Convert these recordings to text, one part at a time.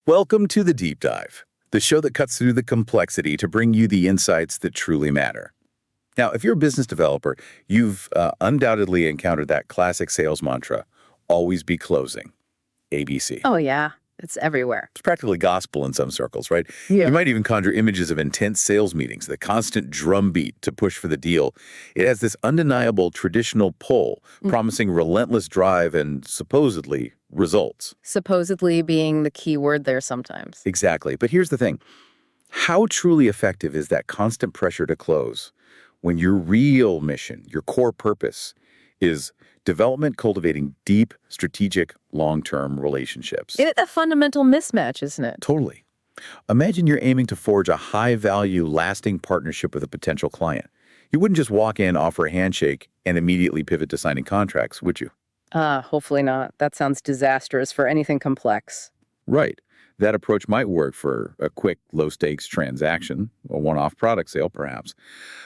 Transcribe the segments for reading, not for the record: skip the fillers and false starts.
Welcome to the Deep Dive, the show that cuts through the complexity to bring you the insights that truly matter. Now, if you're a business developer, you've undoubtedly encountered that classic sales mantra, always be closing, ABC. Oh, yeah. It's everywhere. It's practically gospel in some circles, right? Yeah. You might even conjure images of intense sales meetings, the constant drumbeat to push for the deal. It has this undeniable traditional pull, promising relentless drive and supposedly results. Supposedly being the key word there sometimes. Exactly. But here's the thing. How truly effective is that constant pressure to close when your real mission, your core purpose, is development cultivating deep, strategic, long-term relationships? It's a fundamental mismatch, isn't it? Totally. Imagine you're aiming to forge a high-value, lasting partnership with a potential client. You wouldn't just walk in, offer a handshake, and immediately pivot to signing contracts, would you? Hopefully not. That sounds disastrous for anything complex. Right. That approach might work for a quick, low-stakes transaction, a one-off product sale, perhaps.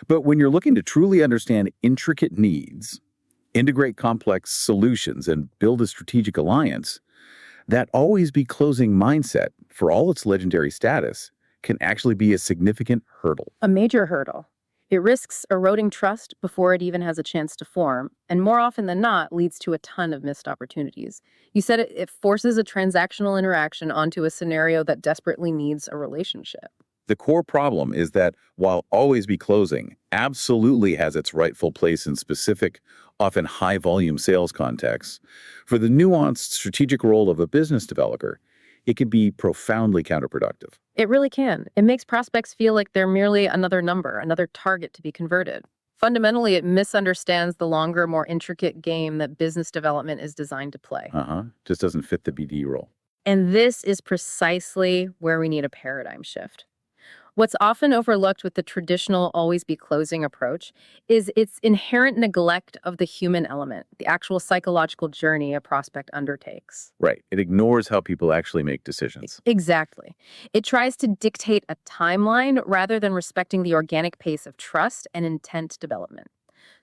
But when you're looking to truly understand intricate needs, integrate complex solutions, and build a strategic alliance, that always be closing mindset, for all its legendary status, can actually be a significant hurdle. A major hurdle. It risks eroding trust before it even has a chance to form, and more often than not leads to a ton of missed opportunities. You said it forces a transactional interaction onto a scenario that desperately needs a relationship. The core problem is that while always be closing absolutely has its rightful place in specific, often high-volume sales contexts, for the nuanced strategic role of a business developer, it can be profoundly counterproductive. It really can. It makes prospects feel like they're merely another number, another target to be converted. Fundamentally, it misunderstands the longer, more intricate game that business development is designed to play. Just doesn't fit the BD role. And this is precisely where we need a paradigm shift. What's often overlooked with the traditional always be closing approach is its inherent neglect of the human element, the actual psychological journey a prospect undertakes. Right. It ignores how people actually make decisions. Exactly. It tries to dictate a timeline rather than respecting the organic pace of trust and intent development.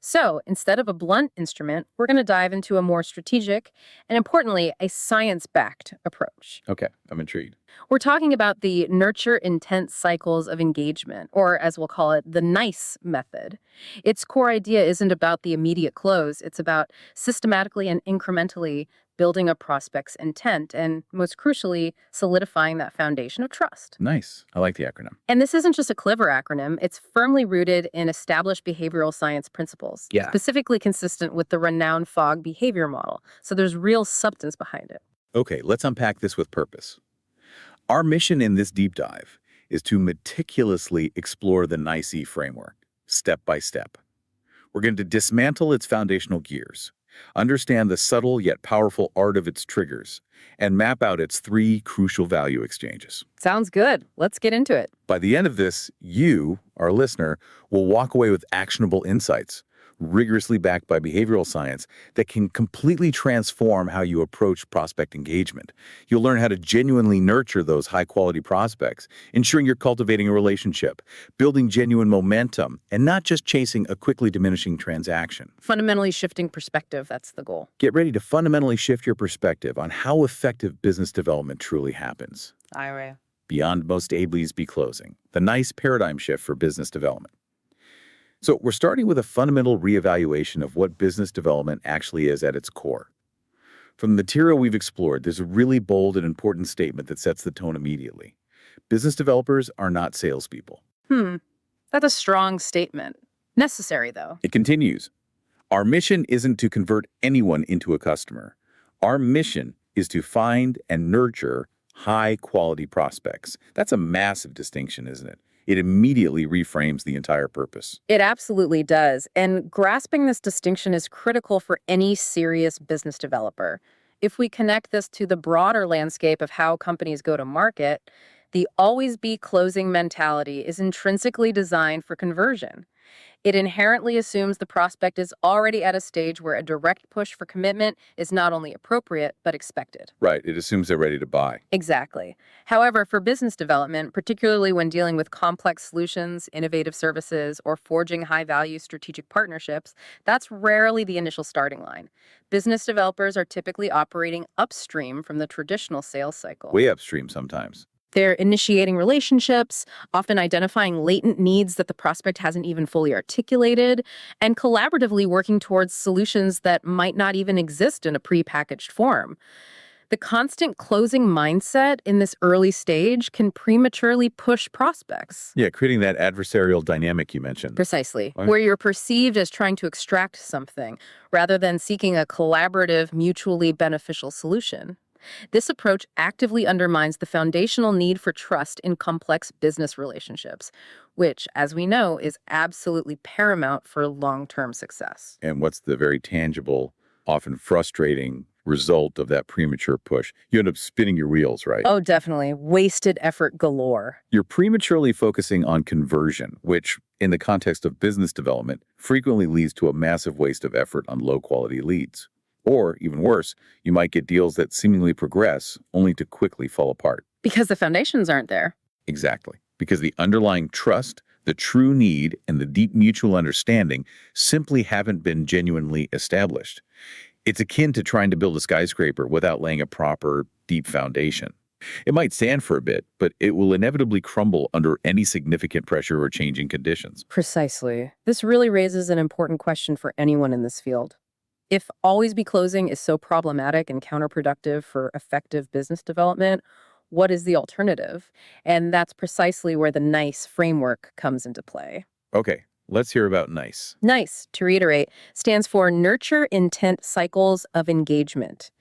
So instead of a blunt instrument, we're going to dive into a more strategic and, importantly, a science-backed approach. Okay, I'm intrigued. We're talking about the nurture intent cycles of engagement, or as we'll call it, the NICE method. Its core idea isn't about the immediate close. It's about systematically and incrementally building a prospect's intent and, most crucially, solidifying that foundation of trust. Nice. I like the acronym. And this isn't just a clever acronym. It's firmly rooted in established behavioral science principles, specifically consistent with the renowned Fogg behavior model. So there's real substance behind it. Okay, let's unpack this with purpose. Our mission in this deep dive is to meticulously explore the NICE framework, step by step. We're going to dismantle its foundational gears, understand the subtle yet powerful art of its triggers, and map out its 3 crucial value exchanges. Sounds good. Let's get into it. By the end of this, you, our listener, will walk away with actionable insights, rigorously backed by behavioral science, that can completely transform how you approach prospect engagement. You'll learn how to genuinely nurture those high-quality prospects, ensuring you're cultivating a relationship, building genuine momentum, and not just chasing a quickly diminishing transaction. Fundamentally shifting perspective, that's the goal. Get ready to fundamentally shift your perspective on how effective business development truly happens. Ira. Beyond most ably's be closing, the NICE paradigm shift for business development. So we're starting with a fundamental reevaluation of what business development actually is at its core. From the material we've explored, there's a really bold and important statement that sets the tone immediately. Business developers are not salespeople. That's a strong statement. Necessary, though. It continues. Our mission isn't to convert anyone into a customer. Our mission is to find and nurture high-quality prospects. That's a massive distinction, isn't it? It immediately reframes the entire purpose. It absolutely does. And grasping this distinction is critical for any serious business developer. If we connect this to the broader landscape of how companies go to market, the always be closing mentality is intrinsically designed for conversion. It inherently assumes the prospect is already at a stage where a direct push for commitment is not only appropriate, but expected. Right. It assumes they're ready to buy. Exactly. However, for business development, particularly when dealing with complex solutions, innovative services, or forging high value strategic partnerships, that's rarely the initial starting line. Business developers are typically operating upstream from the traditional sales cycle. Way upstream sometimes. They're initiating relationships, often identifying latent needs that the prospect hasn't even fully articulated, and collaboratively working towards solutions that might not even exist in a prepackaged form. The constant closing mindset in this early stage can prematurely push prospects. Yeah, creating that adversarial dynamic you mentioned. Precisely, Right. where you're perceived as trying to extract something rather than seeking a collaborative, mutually beneficial solution. This approach actively undermines the foundational need for trust in complex business relationships, which, as we know, is absolutely paramount for long term success. And what's the very tangible, often frustrating result of that premature push? You end up spinning your wheels, right? Oh, definitely. Wasted effort galore. You're prematurely focusing on conversion, which, in the context of business development, frequently leads to a massive waste of effort on low quality leads. Or, even worse, you might get deals that seemingly progress only to quickly fall apart. Because the foundations aren't there. Exactly. Because the underlying trust, the true need, and the deep mutual understanding simply haven't been genuinely established. It's akin to trying to build a skyscraper without laying a proper, deep foundation. It might stand for a bit, but it will inevitably crumble under any significant pressure or changing conditions. Precisely. This really raises an important question for anyone in this field. If always be closing is so problematic and counterproductive for effective business development, what is the alternative? And that's precisely where the NICE framework comes into play. Okay, let's hear about NICE. NICE, to reiterate, stands for Nurture Intent Cycles of Engagement.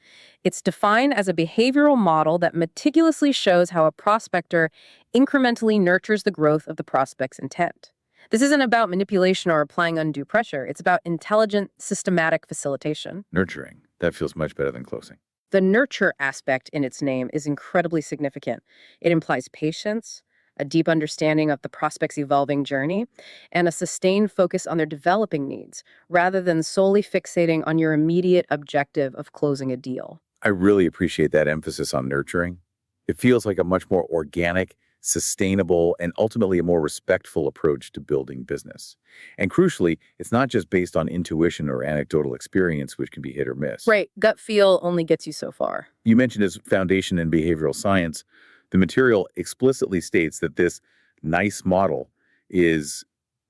It's defined as a behavioral model that meticulously shows how a prospector incrementally nurtures the growth of the prospect's intent. This isn't about manipulation or applying undue pressure. It's about intelligent, systematic facilitation. Nurturing. That feels much better than closing. The nurture aspect in its name is incredibly significant. It implies patience, a deep understanding of the prospect's evolving journey, and a sustained focus on their developing needs, rather than solely fixating on your immediate objective of closing a deal. I really appreciate that emphasis on nurturing. It feels like a much more organic, sustainable, and ultimately a more respectful approach to building business. And crucially, it's not just based on intuition or anecdotal experience, which can be hit or miss. Right, gut feel only gets you so far. You mentioned as foundation in behavioral science. The material explicitly states that this NICE model is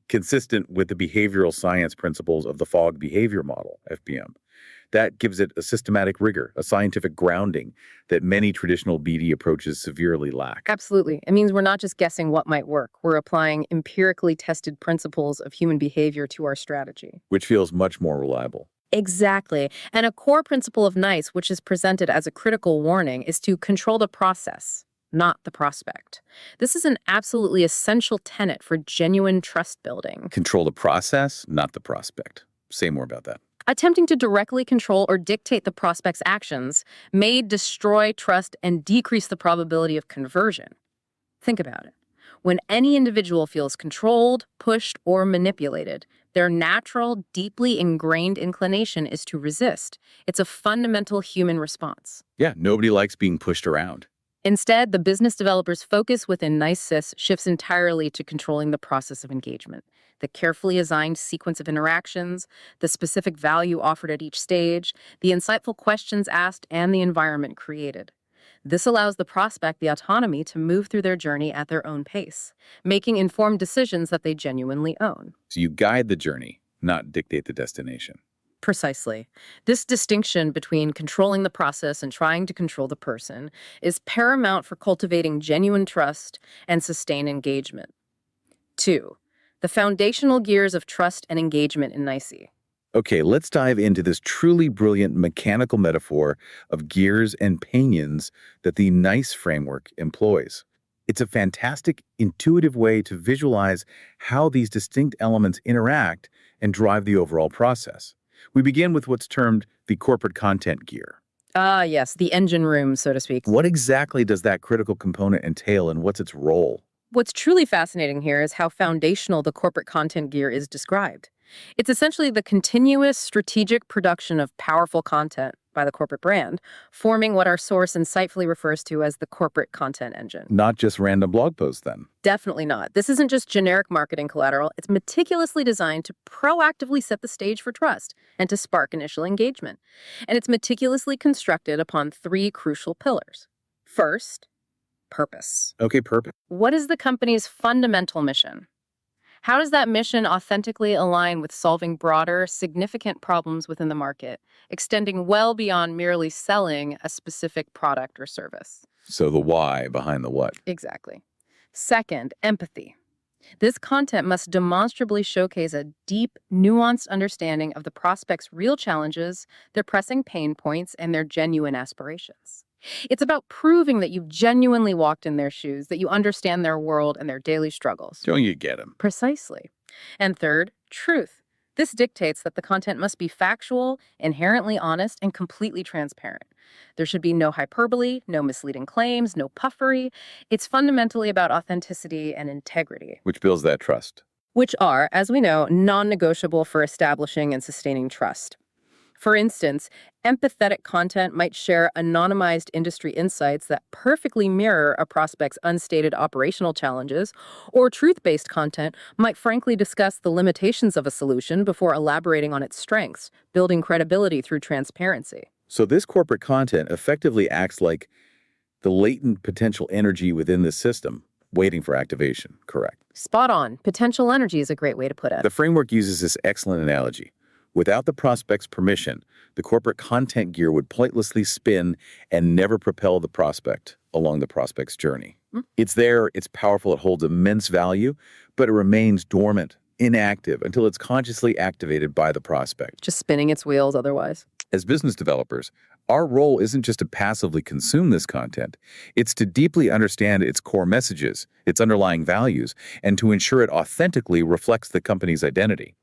consistent with the behavioral science principles of the Fogg behavior model, FBM. That gives it a systematic rigor, a scientific grounding that many traditional BD approaches severely lack. Absolutely. It means we're not just guessing what might work. We're applying empirically tested principles of human behavior to our strategy. Which feels much more reliable. Exactly. And a core principle of NICE, which is presented as a critical warning, is to control the process, not the prospect. This is an absolutely essential tenet for genuine trust building. Control the process, not the prospect. Say more about that. Attempting to directly control or dictate the prospect's actions may destroy trust and decrease the probability of conversion. Think about it. When any individual feels controlled, pushed, or manipulated, their natural, deeply ingrained inclination is to resist. It's a fundamental human response. Yeah, nobody likes being pushed around. Instead, the business developer's focus within NICE shifts entirely to controlling the process of engagement, the carefully assigned sequence of interactions, the specific value offered at each stage, the insightful questions asked, and the environment created. This allows the prospect the autonomy to move through their journey at their own pace, making informed decisions that they genuinely own. So you guide the journey, not dictate the destination. Precisely. This distinction between controlling the process and trying to control the person is paramount for cultivating genuine trust and sustained engagement. 2. The foundational gears of trust and engagement in NICE. Okay, let's dive into this truly brilliant mechanical metaphor of gears and pinions that the NICE framework employs. It's a fantastic, intuitive way to visualize how these distinct elements interact and drive the overall process. We begin with what's termed the corporate content gear. Ah, yes, the engine room, so to speak. What exactly does that critical component entail and what's its role? What's truly fascinating here is how foundational the corporate content gear is described. It's essentially the continuous strategic production of powerful content by the corporate brand, forming what our source insightfully refers to as the corporate content engine. Not just random blog posts, then. Definitely not. This isn't just generic marketing collateral. It's meticulously designed to proactively set the stage for trust and to spark initial engagement. And it's meticulously constructed upon three crucial pillars. First, purpose. Okay, perfect. What is the company's fundamental mission? How does that mission authentically align with solving broader, significant problems within the market, extending well beyond merely selling a specific product or service? So the why behind the what. Exactly. Second, empathy. This content must demonstrably showcase a deep, nuanced understanding of the prospect's real challenges, their pressing pain points, and their genuine aspirations. It's about proving that you've genuinely walked in their shoes, that you understand their world and their daily struggles. Don't you get them? Precisely. And third, truth. This dictates that the content must be factual, inherently honest, and completely transparent. There should be no hyperbole, no misleading claims, no puffery. It's fundamentally about authenticity and integrity, Which builds that trust. which are, as we know, non-negotiable for establishing and sustaining trust. For instance, empathetic content might share anonymized industry insights that perfectly mirror a prospect's unstated operational challenges, or truth-based content might frankly discuss the limitations of a solution before elaborating on its strengths, building credibility through transparency. So this corporate content effectively acts like the latent potential energy within the system, waiting for activation, correct? Spot on. Potential energy is a great way to put it. The framework uses this excellent analogy. Without the prospect's permission, the corporate content gear would pointlessly spin and never propel the prospect along the prospect's journey. It's there, it's powerful, it holds immense value, but it remains dormant, inactive, until it's consciously activated by the prospect. Just spinning its wheels otherwise. As business developers, our role isn't just to passively consume this content, it's to deeply understand its core messages, its underlying values, and to ensure it authentically reflects the company's identity.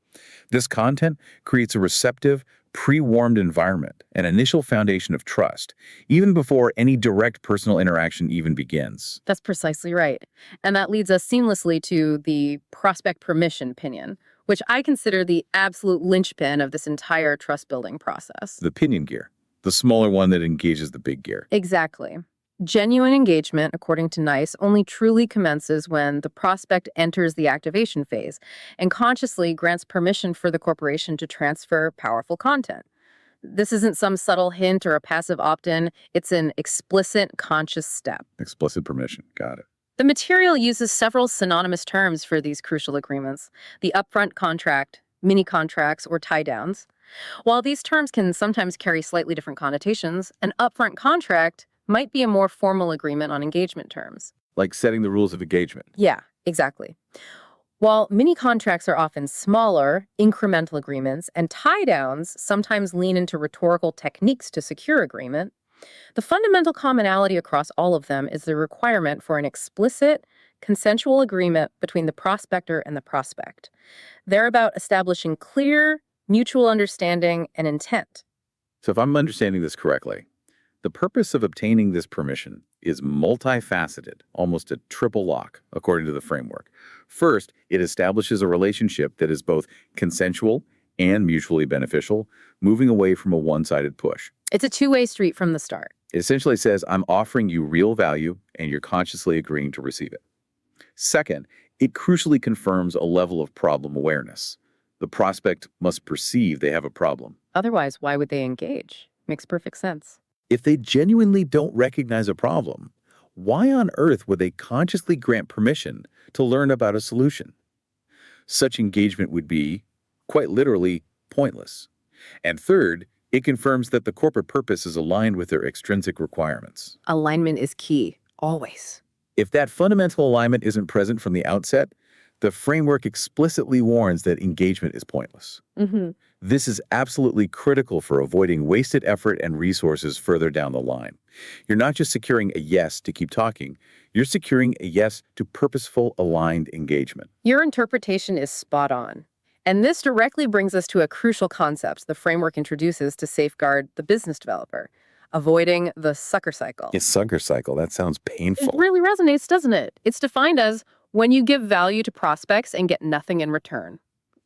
This content creates a receptive, pre-warmed environment, an initial foundation of trust, even before any direct personal interaction even begins. That's precisely right. And that leads us seamlessly to the prospect permission pinion, which I consider the absolute linchpin of this entire trust-building process. The pinion gear, the smaller one that engages the big gear. Exactly. Genuine engagement, according to NICE, only truly commences when the prospect enters the activation phase and consciously grants permission for the corporation to transfer powerful content. This isn't some subtle hint or a passive opt-in. It's an explicit, conscious step. Explicit permission. Got it. The material uses several synonymous terms for these crucial agreements: the upfront contract, mini contracts, or tie-downs. While these terms can sometimes carry slightly different connotations, an upfront contract might be a more formal agreement on engagement terms. Like setting the rules of engagement. Yeah, exactly. While mini contracts are often smaller, incremental agreements, and tie-downs sometimes lean into rhetorical techniques to secure agreement, the fundamental commonality across all of them is the requirement for an explicit, consensual agreement between the prospector and the prospect. They're about establishing clear, mutual understanding and intent. So if I'm understanding this correctly, the purpose of obtaining this permission is multifaceted, almost a triple lock, according to the framework. First, it establishes a relationship that is both consensual and mutually beneficial, moving away from a one-sided push. It's a two-way street from the start. It essentially says, I'm offering you real value, and you're consciously agreeing to receive it. Second, it crucially confirms a level of problem awareness. The prospect must perceive they have a problem. Otherwise, why would they engage? Makes perfect sense. If they genuinely don't recognize a problem, why on earth would they consciously grant permission to learn about a solution? Such engagement would be, quite literally, pointless. And third, it confirms that the corporate purpose is aligned with their extrinsic requirements. Alignment is key, always. If that fundamental alignment isn't present from the outset, the framework explicitly warns that engagement is pointless. This is absolutely critical for avoiding wasted effort and resources further down the line. You're not just securing a yes to keep talking, you're securing a yes to purposeful, aligned engagement. Your interpretation is spot on. And this directly brings us to a crucial concept the framework introduces to safeguard the business developer: avoiding the sucker cycle. A sucker cycle, that sounds It painful. really resonates, doesn't it? It's defined as When you give value to prospects and get nothing in return.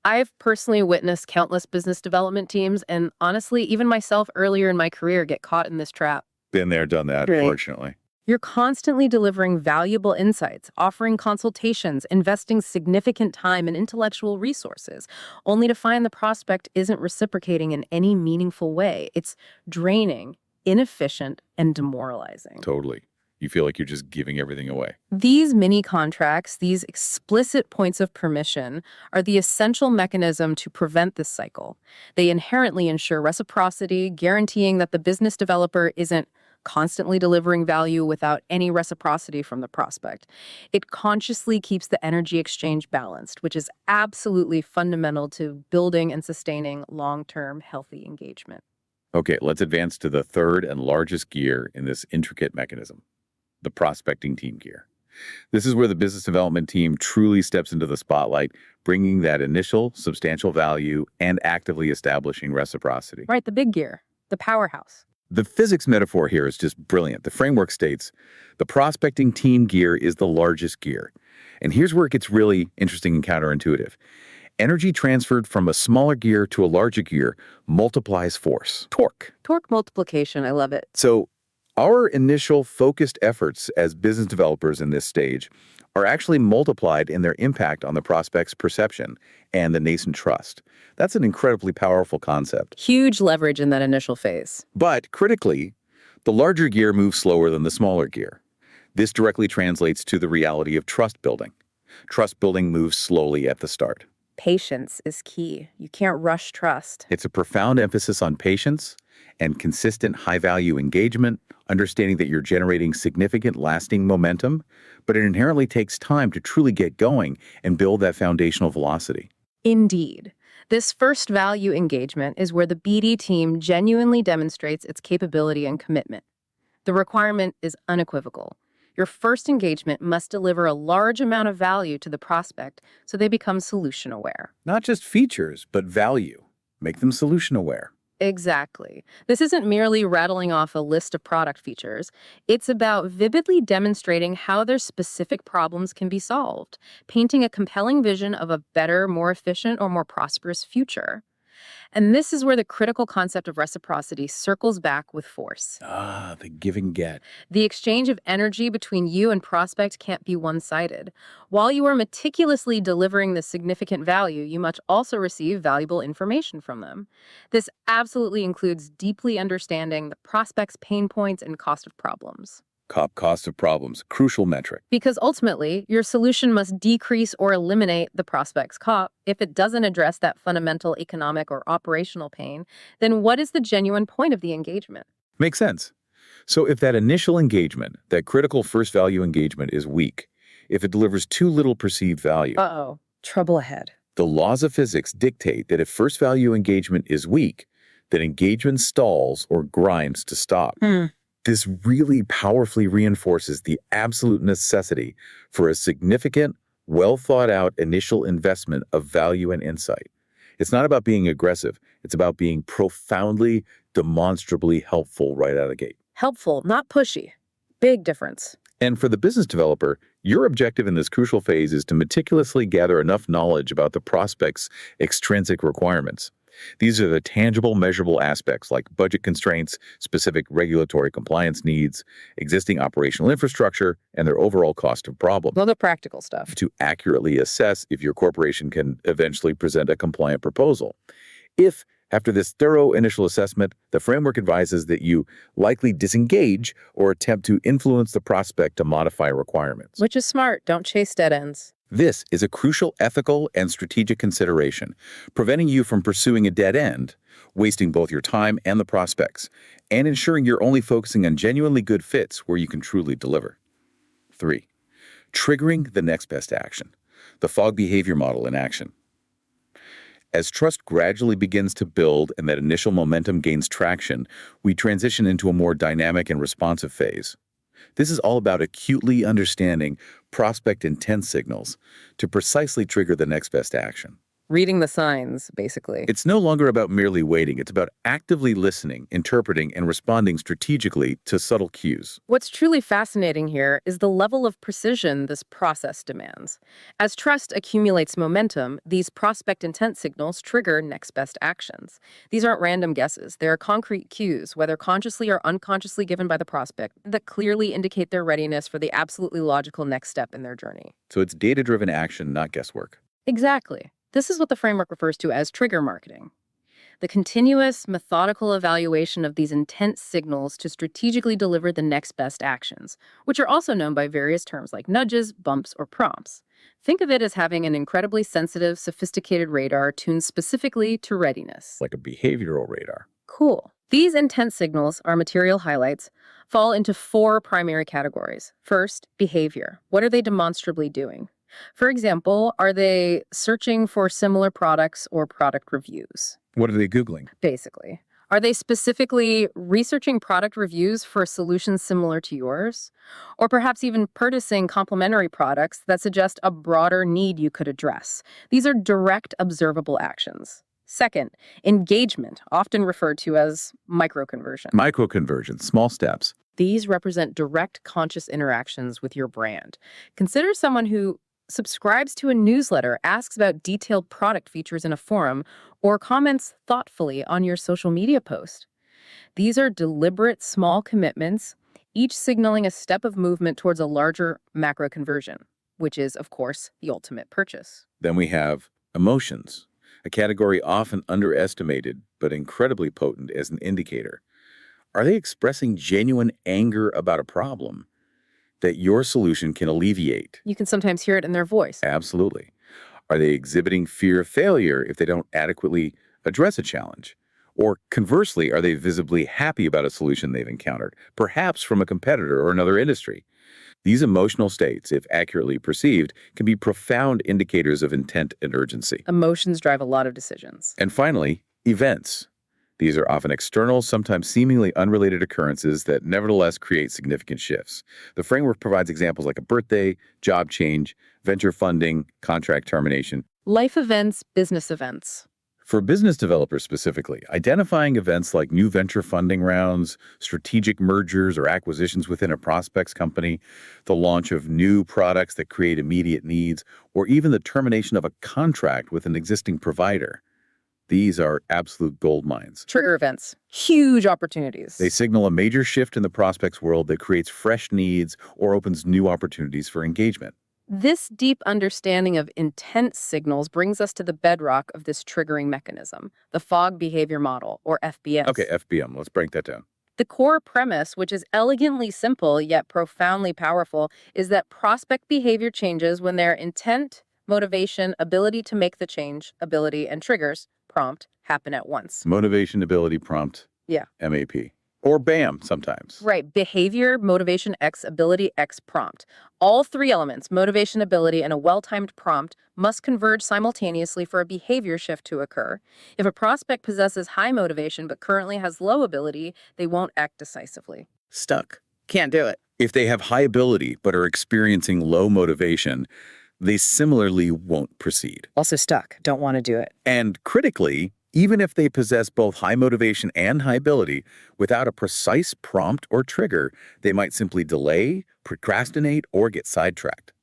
I've personally witnessed countless business development teams, and honestly, even myself earlier in my career get caught in this trap. Been there, done that, Right. fortunately. You're constantly delivering valuable insights, offering consultations, investing significant time and intellectual resources, only to find the prospect isn't reciprocating in any meaningful way. It's draining, inefficient, and demoralizing. Totally. You feel like you're just giving everything away. These mini contracts, these explicit points of permission, are the essential mechanism to prevent this cycle. They inherently ensure reciprocity, guaranteeing that the business developer isn't constantly delivering value without any reciprocity from the prospect. It consciously keeps the energy exchange balanced, which is absolutely fundamental to building and sustaining long-term healthy engagement. Okay, let's advance to the third and largest gear in this intricate mechanism, the prospecting team gear. This is where the business development team truly steps into the spotlight, bringing that initial substantial value and actively establishing reciprocity. Right, the big gear, the powerhouse. The physics metaphor here is just brilliant. The framework states the prospecting team gear is the largest gear. And here's where it gets really interesting and counterintuitive. Energy transferred from a smaller gear to a larger gear multiplies force, torque. Torque multiplication, I love it. So our initial focused efforts as business developers in this stage are actually multiplied in their impact on the prospect's perception and the nascent trust. That's an incredibly powerful concept. Huge leverage in that initial phase. But critically, the larger gear moves slower than the smaller gear. This directly translates to the reality of trust building. Trust building moves slowly at the start. Patience is key. You can't rush trust. It's a profound emphasis on patience and consistent high-value engagement, understanding that you're generating significant lasting momentum, but it inherently takes time to truly get going and build that foundational velocity. Indeed. This first value engagement is where the BD team genuinely demonstrates its capability and commitment. The requirement is unequivocal. Your first engagement must deliver a large amount of value to the prospect so they become solution aware. Not just features, but value. Make them solution aware. Exactly. This isn't merely rattling off a list of product features. It's about vividly demonstrating how their specific problems can be solved, painting a compelling vision of a better, more efficient, or more prosperous future. And this is where the critical concept of reciprocity circles back with force. Ah, the give and get. The exchange of energy between you and prospect can't be one-sided. While you are meticulously delivering this significant value, you must also receive valuable information from them. This absolutely includes deeply understanding the prospect's pain points and cost of problems. Cost of problems, crucial metric. Because ultimately, your solution must decrease or eliminate the prospect's COP. If it doesn't address that fundamental economic or operational pain, then what is the genuine point of the engagement? Makes sense. So if that initial engagement, that critical first value engagement is weak, if it delivers too little perceived value, Uh-oh, trouble ahead. the laws of physics dictate that if first value engagement is weak, then engagement stalls or grinds to stop. This really powerfully reinforces the absolute necessity for a significant, well-thought-out initial investment of value and insight. It's not about being aggressive. It's about being profoundly, demonstrably helpful right out of the gate. Helpful, not pushy. Big difference. And for the business developer, your objective in this crucial phase is to meticulously gather enough knowledge about the prospect's extrinsic requirements. These are the tangible, measurable aspects like budget constraints, specific regulatory compliance needs, existing operational infrastructure, and their overall cost of problem. Well, the practical stuff. To accurately assess if your corporation can eventually present a compliant proposal. If, after this thorough initial assessment, the framework advises that you likely disengage or attempt to influence the prospect to modify requirements. Which is smart. Don't chase dead ends. This is a crucial ethical and strategic consideration, preventing you from pursuing a dead end, wasting both your time and the prospects, and ensuring you're only focusing on genuinely good fits where you can truly deliver. 3. Triggering the next best action. The fog behavior model in action. As trust gradually begins to build and that initial momentum gains traction, we transition into a more dynamic and responsive phase. This is all about acutely understanding prospect intent signals to precisely trigger the next best action. Reading the signs, basically. It's no longer about merely waiting. It's about actively listening, interpreting, and responding strategically to subtle cues. What's truly fascinating here is the level of precision this process demands. As trust accumulates momentum, these prospect intent signals trigger next best actions. These aren't random guesses. They are concrete cues, whether consciously or unconsciously given by the prospect, that clearly indicate their readiness for the absolutely logical next step in their journey. So it's data-driven action, not guesswork. Exactly. This is what the framework refers to as trigger marketing. The continuous, methodical evaluation of these intense signals to strategically deliver the next best actions, which are also known by various terms like nudges, bumps, or prompts. Think of it as having an incredibly sensitive, sophisticated radar tuned specifically to readiness. Like a behavioral radar. Cool. These intense signals, our material highlights, fall into four primary categories. First, behavior. What are they demonstrably doing? For example, are they searching for similar products or product reviews? What are they Googling? Basically. Are they specifically researching product reviews for solutions similar to yours? Or perhaps even purchasing complementary products that suggest a broader need you could address? These are direct, observable actions. Second, engagement, often referred to as microconversion. Microconversion, small steps. These represent direct, conscious interactions with your brand. Consider someone who subscribes to a newsletter, asks about detailed product features in a forum, or comments thoughtfully on your social media post. These are deliberate, small commitments, each signaling a step of movement towards a larger macro conversion, which is, of course, the ultimate purchase. Then we have emotions, a category often underestimated but incredibly potent as an indicator. Are they expressing genuine anger about a problem that your solution can alleviate? You can sometimes hear it in their voice. Absolutely. Are they exhibiting fear of failure if they don't adequately address a challenge? Or conversely, are they visibly happy about a solution they've encountered, perhaps from a competitor or another industry? These emotional states, if accurately perceived, can be profound indicators of intent and urgency. Emotions drive a lot of decisions. And finally, events. These are often external, sometimes seemingly unrelated occurrences that nevertheless create significant shifts. The framework provides examples like a birthday, job change, venture funding, contract termination. Life events, business events. For business developers specifically, identifying events like new venture funding rounds, strategic mergers or acquisitions within a prospect's company, the launch of new products that create immediate needs, or even the termination of a contract with an existing provider. These are absolute gold mines. Trigger events, huge opportunities. They signal a major shift in the prospect's world that creates fresh needs or opens new opportunities for engagement. This deep understanding of intent signals brings us to the bedrock of this triggering mechanism, the fog behavior model, or FBS. Okay, FBM, let's break that down. The core premise, which is elegantly simple yet profoundly powerful, is that prospect behavior changes when their intent, motivation, ability to make the change, ability, and triggers, prompt, happen at once. Motivation, ability, prompt. Yeah. MAP. Or BAM sometimes. Right. Behavior, motivation, X, ability, X, prompt. All three elements, motivation, ability, and a well-timed prompt, must converge simultaneously for a behavior shift to occur. If a prospect possesses high motivation but currently has low ability, they won't act decisively. Stuck. Can't do it. If they have high ability but are experiencing low motivation, they similarly won't proceed. Also stuck. Don't want to do it. And critically, even if they possess both high motivation and high ability, without a precise prompt or trigger, they might simply delay, procrastinate, or get sidetracked.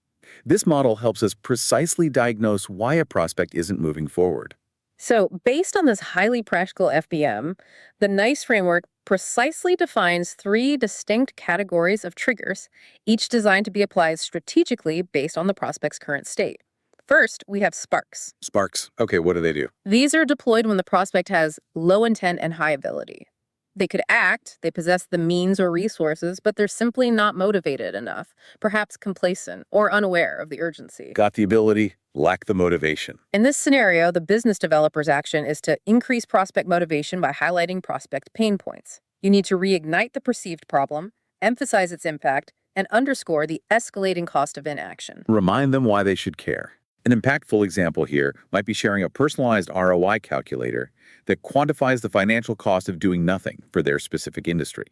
This model helps us precisely diagnose why a prospect isn't moving forward. So, based on this highly practical FBM, the NICE framework precisely defines three distinct categories of triggers, each designed to be applied strategically based on the prospect's current state. First, we have sparks. Sparks. Okay, what do they do? These are deployed when the prospect has low intent and high ability. They could act, they possess the means or resources, but they're simply not motivated enough, perhaps complacent or unaware of the urgency. Got the ability, lack the motivation. In this scenario, the business developer's action is to increase prospect motivation by highlighting prospect pain points. You need to reignite the perceived problem, emphasize its impact, and underscore the escalating cost of inaction. Remind them why they should care. An impactful example here might be sharing a personalized ROI calculator that quantifies the financial cost of doing nothing for their specific industry.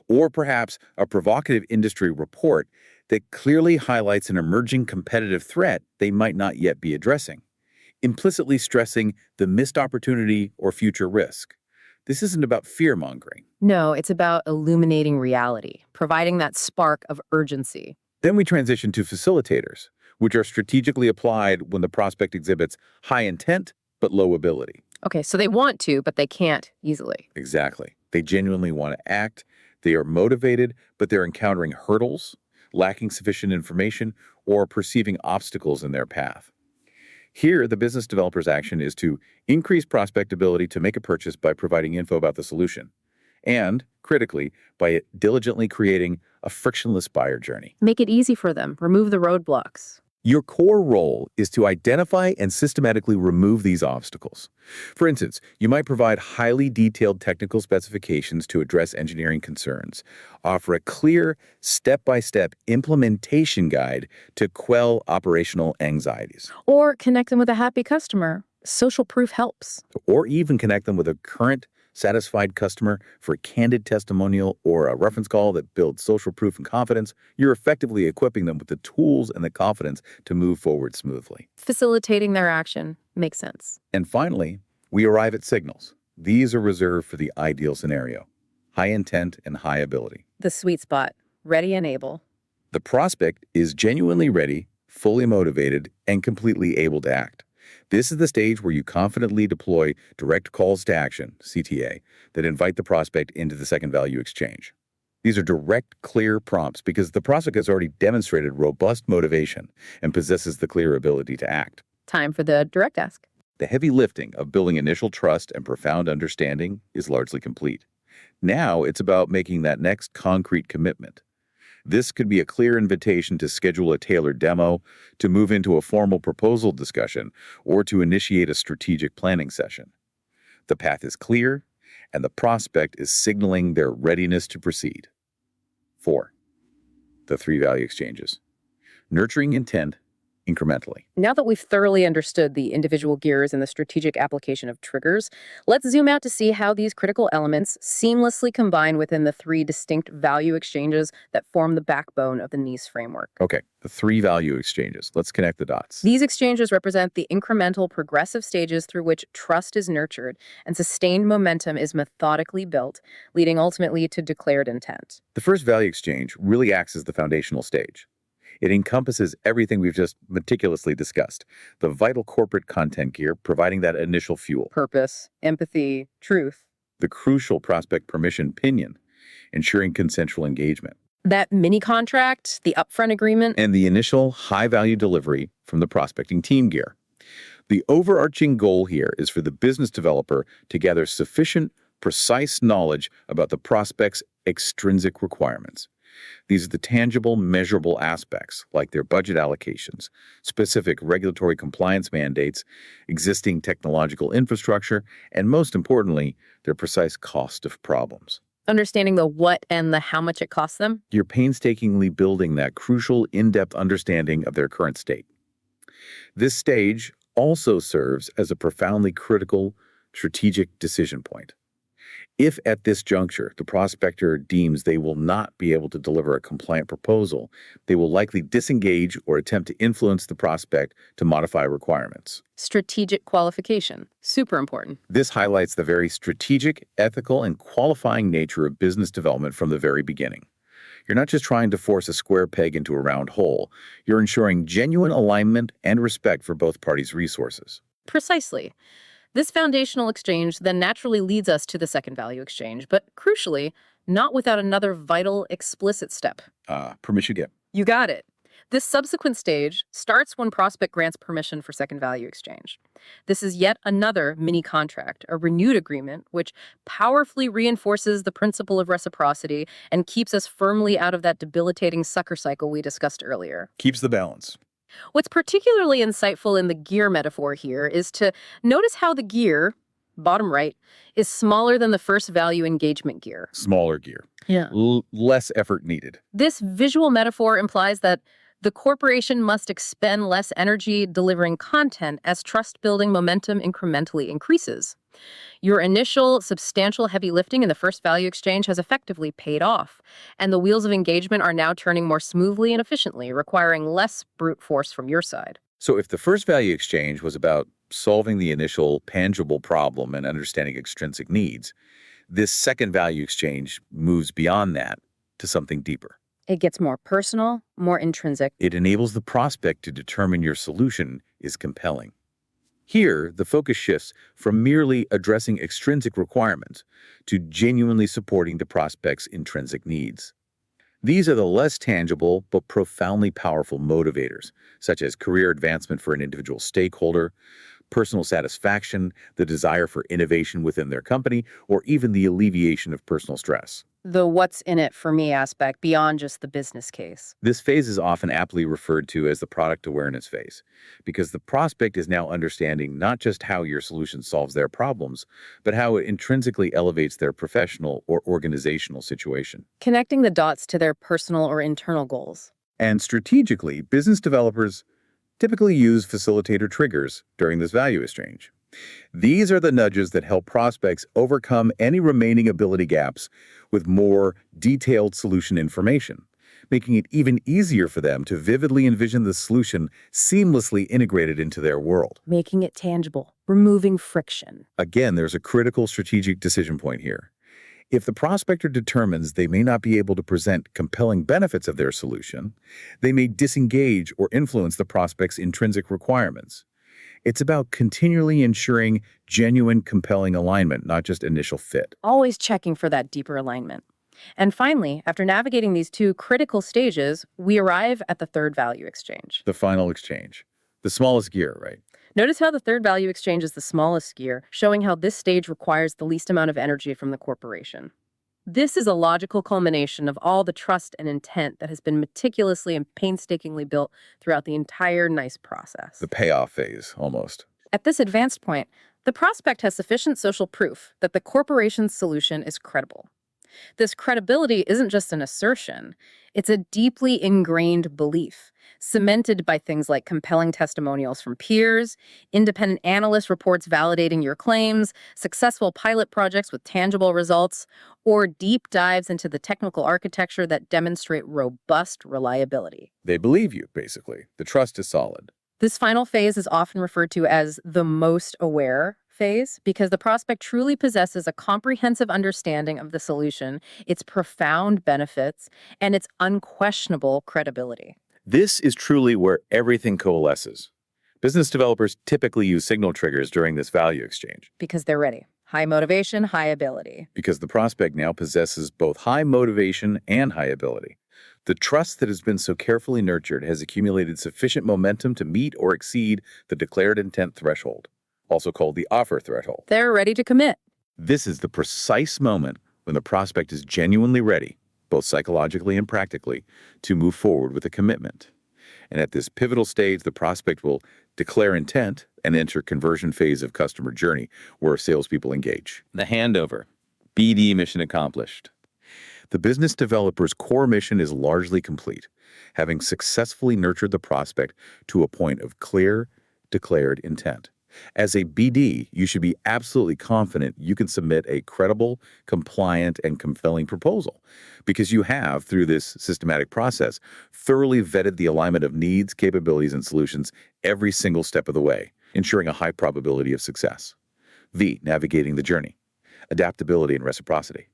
Or perhaps a provocative industry report that clearly highlights an emerging competitive threat they might not yet be addressing. implicitly stressing the missed opportunity or future risk. This isn't about fear-mongering. No, it's about illuminating reality, providing that spark of urgency. Then we transition to facilitators, which are strategically applied when the prospect exhibits high intent but low ability. Okay, so they want to, but they can't easily. Exactly. They genuinely want to act, they are motivated, but they're encountering hurdles, lacking sufficient information, or perceiving obstacles in their path. Here, the business developer's action is to increase prospect ability to make a purchase by providing info about the solution, and, critically, by diligently creating a frictionless buyer journey. Make it easy for them, remove the roadblocks. Your core role is to identify and systematically remove these obstacles. For instance, you might provide highly detailed technical specifications to address engineering concerns, offer a clear, step-by-step implementation guide to quell operational anxieties, Or connect them with a happy customer. Social proof helps. or even connect them with a current satisfied customer for a candid testimonial or a reference call that builds social proof and confidence. You're effectively equipping them with the tools and the confidence to move forward smoothly. Facilitating their action makes sense. And finally, we arrive at signals. These are reserved for the ideal scenario: high intent and high ability. The sweet spot, ready and able. The prospect is genuinely ready, fully motivated, and completely able to act. This is the stage where you confidently deploy direct calls to action, CTA, that invite the prospect into the second value exchange. These are direct, clear prompts because the prospect has already demonstrated robust motivation and possesses the clear ability to act. Time for the direct ask. The heavy lifting of building initial trust and profound understanding is largely complete. Now it's about making that next concrete commitment. This could be a clear invitation to schedule a tailored demo, to move into a formal proposal discussion, or to initiate a strategic planning session. The path is clear, and the prospect is signaling their readiness to proceed. 4. The 3 value exchanges. Nurturing intent incrementally. Now that we've thoroughly understood the individual gears and the strategic application of triggers, let's zoom out to see how these critical elements seamlessly combine within the 3 distinct value exchanges that form the backbone of the NICE framework. Okay, the 3 value exchanges. Let's connect the dots. These exchanges represent the incremental progressive stages through which trust is nurtured and sustained momentum is methodically built, leading ultimately to declared intent. The first value exchange really acts as the foundational stage. It encompasses everything we've just meticulously discussed, the vital corporate content gear providing that initial fuel, Purpose, empathy, truth. the crucial prospect permission pinion, ensuring consensual engagement, That mini contract, the upfront agreement. and the initial high-value delivery from the prospecting team gear. The overarching goal here is for the business developer to gather sufficient, precise knowledge about the prospect's extrinsic requirements. These are the tangible, measurable aspects, like their budget allocations, specific regulatory compliance mandates, existing technological infrastructure, and most importantly, their precise cost of problems. Understanding the what and the how much it costs them. You're painstakingly building that crucial, in-depth understanding of their current state. This stage also serves as a profoundly critical strategic decision point. If at this juncture the prospector deems they will not be able to deliver a compliant proposal, they will likely disengage or attempt to influence the prospect to modify requirements. Strategic qualification. Super important. This highlights the very strategic, ethical, and qualifying nature of business development from the very beginning. You're not just trying to force a square peg into a round hole. You're ensuring genuine alignment and respect for both parties' resources. Precisely. This foundational exchange then naturally leads us to the second value exchange, but crucially, not without another vital, explicit step. Permission gap. You got it. This subsequent stage starts when prospect grants permission for second value exchange. This is yet another mini contract, a renewed agreement, which powerfully reinforces the principle of reciprocity and keeps us firmly out of that debilitating sucker cycle we discussed earlier. Keeps the balance. What's particularly insightful in the gear metaphor here is to notice how the gear, bottom right, is smaller than the first value engagement gear. Smaller gear. Yeah. Less effort needed. This visual metaphor implies that the corporation must expend less energy delivering content as trust-building momentum incrementally increases. Your initial substantial heavy lifting in the first value exchange has effectively paid off, and the wheels of engagement are now turning more smoothly and efficiently, requiring less brute force from your side. So if the first value exchange was about solving the initial tangible problem and understanding extrinsic needs, this second value exchange moves beyond that to something deeper. It gets more personal, more intrinsic. It enables the prospect to determine your solution is compelling. Here, the focus shifts from merely addressing extrinsic requirements to genuinely supporting the prospect's intrinsic needs. These are the less tangible but profoundly powerful motivators, such as career advancement for an individual stakeholder, personal satisfaction, the desire for innovation within their company, or even the alleviation of personal stress. The what's in it for me aspect beyond just the business case. This phase is often aptly referred to as the product awareness phase, because the prospect is now understanding not just how your solution solves their problems, but how it intrinsically elevates their professional or organizational situation. Connecting the dots to their personal or internal goals. And strategically, business developers typically use facilitator triggers during this value exchange. These are the nudges that help prospects overcome any remaining ability gaps with more detailed solution information, making it even easier for them to vividly envision the solution seamlessly integrated into their world. Making it tangible, removing friction. Again, there's a critical strategic decision point here. If the prospector determines they may not be able to present compelling benefits of their solution, they may disengage or influence the prospect's intrinsic requirements. It's about continually ensuring genuine, compelling alignment, not just initial fit. Always checking for that deeper alignment. And finally, after navigating these two critical stages, we arrive at the third value exchange. The final exchange. The smallest gear, right? Notice how the third value exchange is the smallest gear, showing how this stage requires the least amount of energy from the corporation. This is a logical culmination of all the trust and intent that has been meticulously and painstakingly built throughout the entire NICE process. The payoff phase, almost. At this advanced point, the prospect has sufficient social proof that the corporation's solution is credible. This credibility isn't just an assertion, it's a deeply ingrained belief, cemented by things like compelling testimonials from peers, independent analyst reports validating your claims, successful pilot projects with tangible results, or deep dives into the technical architecture that demonstrate robust reliability. They believe you, basically. The trust is solid. This final phase is often referred to as the most aware phase because the prospect truly possesses a comprehensive understanding of the solution, its profound benefits, and its unquestionable credibility. This is truly where everything coalesces. Business developers typically use signal triggers during this value exchange. Because they're ready. High motivation, high ability. Because the prospect now possesses both high motivation and high ability. The trust that has been so carefully nurtured has accumulated sufficient momentum to meet or exceed the declared intent threshold, also called the offer threshold. They're ready to commit. This is the precise moment when the prospect is genuinely ready, both psychologically and practically, to move forward with a commitment. And at this pivotal stage, the prospect will declare intent and enter conversion phase of customer journey, where salespeople engage. The handover. BD mission accomplished. The business developer's core mission is largely complete, having successfully nurtured the prospect to a point of clear, declared intent. As a BD, you should be absolutely confident you can submit a credible, compliant, and compelling proposal because you have, through this systematic process, thoroughly vetted the alignment of needs, capabilities, and solutions every single step of the way, ensuring a high probability of success. V, navigating the journey. Adaptability and reciprocity.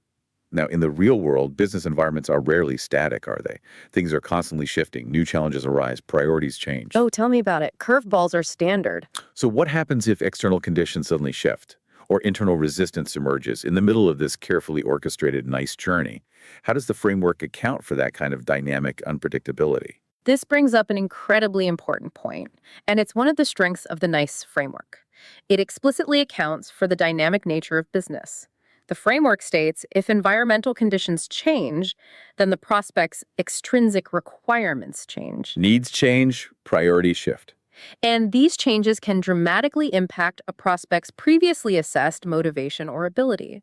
Now, in the real world, business environments are rarely static, are they? Things are constantly shifting, new challenges arise, priorities change. Oh, tell me about it. Curveballs are standard. So what happens if external conditions suddenly shift, or internal resistance emerges in the middle of this carefully orchestrated NICE journey? How does the framework account for that kind of dynamic unpredictability? This brings up an incredibly important point, and it's one of the strengths of the NICE framework. It explicitly accounts for the dynamic nature of business. The framework states if environmental conditions change, then the prospect's extrinsic requirements change. Needs change, priorities shift. And these changes can dramatically impact a prospect's previously assessed motivation or ability.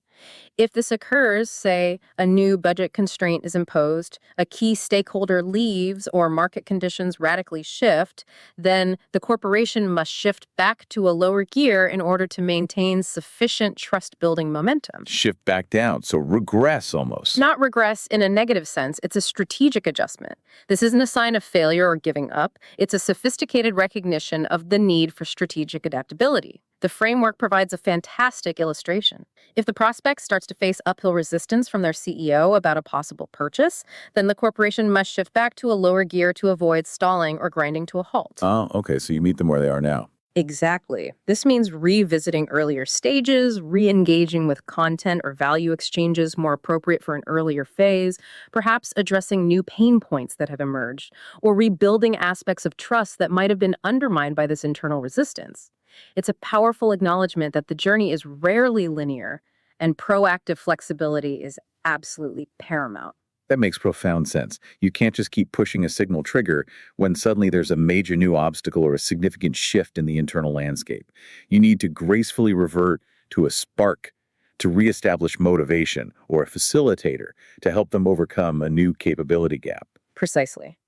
If this occurs, say, a new budget constraint is imposed, a key stakeholder leaves, or market conditions radically shift, then the corporation must shift back to a lower gear in order to maintain sufficient trust-building momentum. Shift back down, so regress almost. Not regress in a negative sense, it's a strategic adjustment. This isn't a sign of failure or giving up. It's a sophisticated recognition recognition of the need for strategic adaptability. The framework provides a fantastic illustration. If the prospect starts to face uphill resistance from their CEO about a possible purchase, then the corporation must shift back to a lower gear to avoid stalling or grinding to a halt. Oh, okay, so you meet them where they are now. Exactly. This means revisiting earlier stages, re-engaging with content or value exchanges more appropriate for an earlier phase, perhaps addressing new pain points that have emerged, or rebuilding aspects of trust that might have been undermined by this internal resistance. It's a powerful acknowledgement that the journey is rarely linear, and proactive flexibility is absolutely paramount. That makes profound sense. You can't just keep pushing a signal trigger when suddenly there's a major new obstacle or a significant shift in the internal landscape. You need to gracefully revert to a spark to reestablish motivation, or a facilitator to help them overcome a new capability gap. Precisely.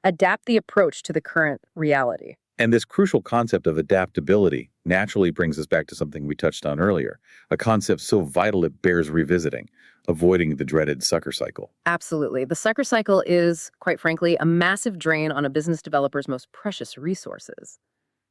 Adapt the approach to the current reality. And this crucial concept of adaptability naturally brings us back to something we touched on earlier, a concept so vital it bears revisiting, avoiding the dreaded sucker cycle. Absolutely. The sucker cycle is, quite frankly, a massive drain on a business developer's most precious resources: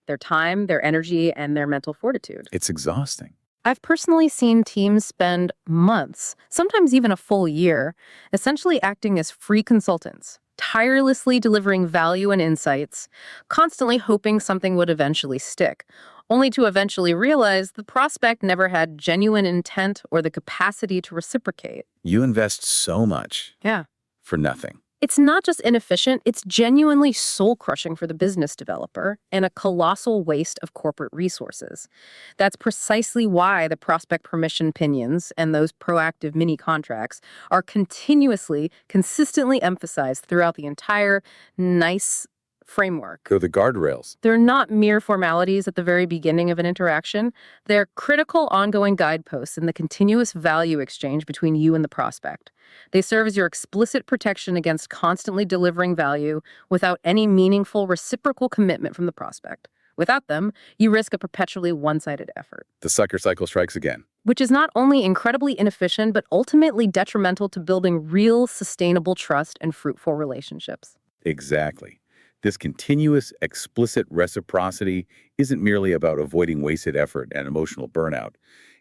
their time, their energy, and their mental fortitude. It's exhausting. I've personally seen teams spend months, sometimes even a full year, essentially acting as free consultants, tirelessly delivering value and insights, constantly hoping something would eventually stick, only to eventually realize the prospect never had genuine intent or the capacity to reciprocate. You invest so much Yeah. for nothing. It's not just inefficient, it's genuinely soul-crushing for the business developer and a colossal waste of corporate resources. That's precisely why the prospect permission pinions and those proactive mini contracts are consistently emphasized throughout the entire NICE framework. They're the guardrails. They're not mere formalities at the very beginning of an interaction. They're critical ongoing guideposts in the continuous value exchange between you and the prospect. They serve as your explicit protection against constantly delivering value without any meaningful reciprocal commitment from the prospect. Without them, you risk a perpetually one-sided effort, The sucker cycle strikes again. which is not only incredibly inefficient, but ultimately detrimental to building real, sustainable trust and fruitful relationships. Exactly. This continuous, explicit reciprocity isn't merely about avoiding wasted effort and emotional burnout.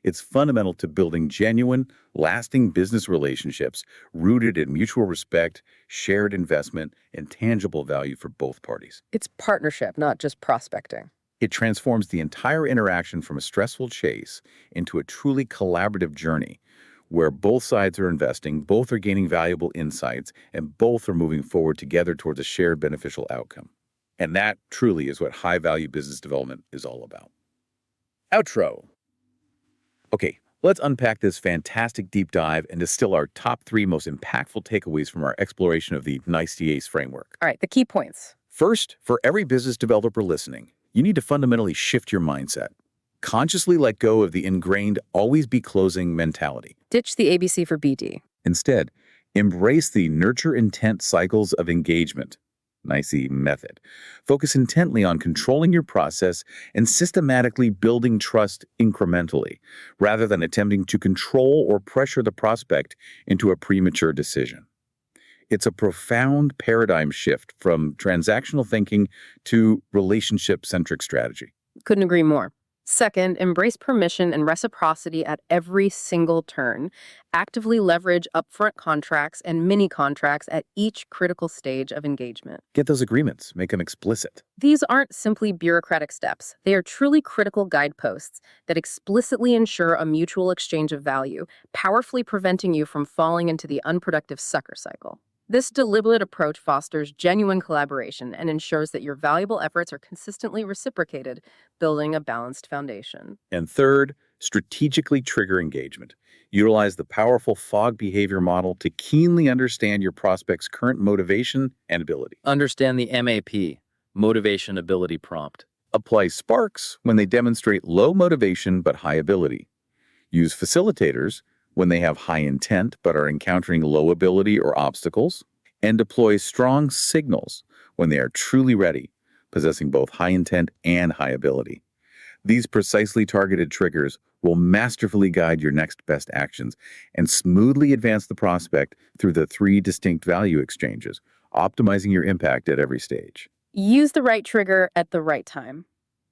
It's fundamental to building genuine, lasting business relationships rooted in mutual respect, shared investment, and tangible value for both parties. It's partnership, not just prospecting. It transforms the entire interaction from a stressful chase into a truly collaborative journey where both sides are investing, both are gaining valuable insights, and both are moving forward together towards a shared beneficial outcome. And that truly is what high-value business development is all about. Outro. Okay, let's unpack this fantastic deep dive and distill our top 3 most impactful takeaways from our exploration of the NICE DA's framework. All right, the key points. First, for every business developer listening, you need to fundamentally shift your mindset. Consciously let go of the ingrained always be closing mentality. Ditch the ABC for BD. Instead, embrace the nurture intent cycles of engagement, NICE method. Focus intently on controlling your process and systematically building trust incrementally, rather than attempting to control or pressure the prospect into a premature decision. It's a profound paradigm shift from transactional thinking to relationship-centric strategy. Couldn't agree more. Second, embrace permission and reciprocity at every single turn. Actively leverage upfront contracts and mini contracts at each critical stage of engagement. Get those agreements, make them explicit. These aren't simply bureaucratic steps. They are truly critical guideposts that explicitly ensure a mutual exchange of value, powerfully preventing you from falling into the unproductive sucker cycle. This deliberate approach fosters genuine collaboration and ensures that your valuable efforts are consistently reciprocated, building a balanced foundation. And third, strategically trigger engagement. Utilize the powerful fog behavior model to keenly understand your prospect's current motivation and ability. Understand the MAP, motivation ability prompt. Apply sparks when they demonstrate low motivation but high ability. Use facilitators when they have high intent but are encountering low ability or obstacles. And deploy strong signals when they are truly ready, possessing both high intent and high ability. These precisely targeted triggers will masterfully guide your next best actions and smoothly advance the prospect through the 3 distinct value exchanges, optimizing your impact at every stage. Use the right trigger at the right time.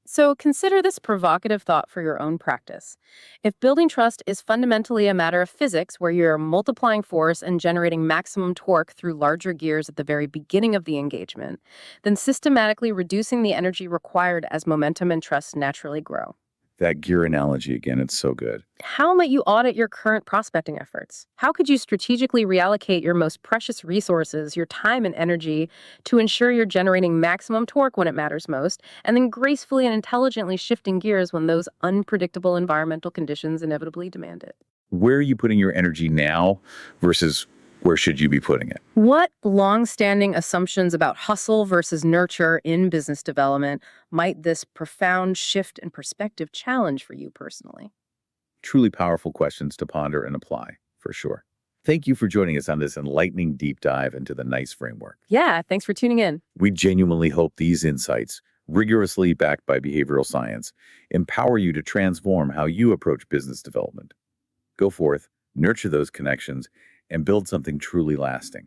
So consider this provocative thought for your own practice. If building trust is fundamentally a matter of physics, where you're multiplying force and generating maximum torque through larger gears at the very beginning of the engagement, then systematically reducing the energy required as momentum and trust naturally grow. That gear analogy again, it's so good. How might you audit your current prospecting efforts? How could you strategically reallocate your most precious resources, your time and energy, to ensure you're generating maximum torque when it matters most, and then gracefully and intelligently shifting gears when those unpredictable environmental conditions inevitably demand it? Where are you putting your energy now versus where should you be putting it? What long-standing assumptions about hustle versus nurture in business development might this profound shift in perspective challenge for you personally? Truly powerful questions to ponder and apply, for sure. Thank you for joining us on this enlightening deep dive into the NICE framework. Yeah, thanks for tuning in. We genuinely hope these insights, rigorously backed by behavioral science, empower you to transform how you approach business development. Go forth, nurture those connections, and build something truly lasting.